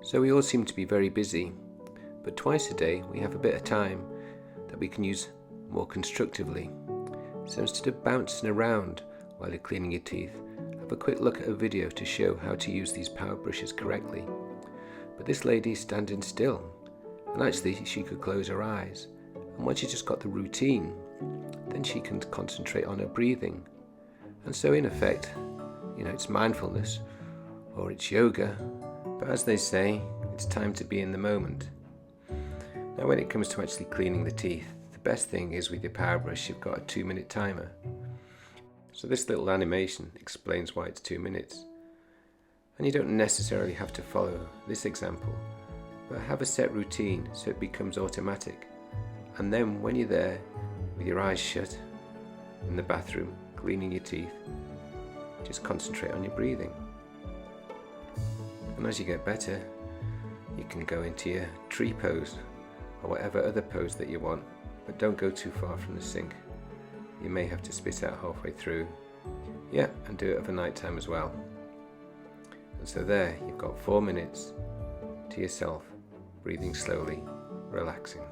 So we all seem to be very busy, but twice a day we have a bit of time that we can use more constructively. So instead of bouncing around while you're cleaning your teeth, have a quick look at a video to show how to use these power brushes correctly. But this lady's standing still, and actually she could close her eyes, and once she just got the routine, then she can concentrate on her breathing. And so in effect, it's mindfulness or it's yoga, but as they say, it's time to be in the moment. Now when it comes to actually cleaning the teeth, the best thing is with your power brush you've got a 2-minute timer. So this little animation explains why it's 2 minutes. And you don't necessarily have to follow this example, but have a set routine so it becomes automatic. And then when you're there with your eyes shut in the bathroom cleaning your teeth, just concentrate on your breathing. And as you get better, you can go into your tree pose or whatever other pose that you want, but don't go too far from the sink. You may have to spit out halfway through. Yeah, and do it over night time as well. And so there, you've got 4 minutes to yourself, breathing slowly, relaxing.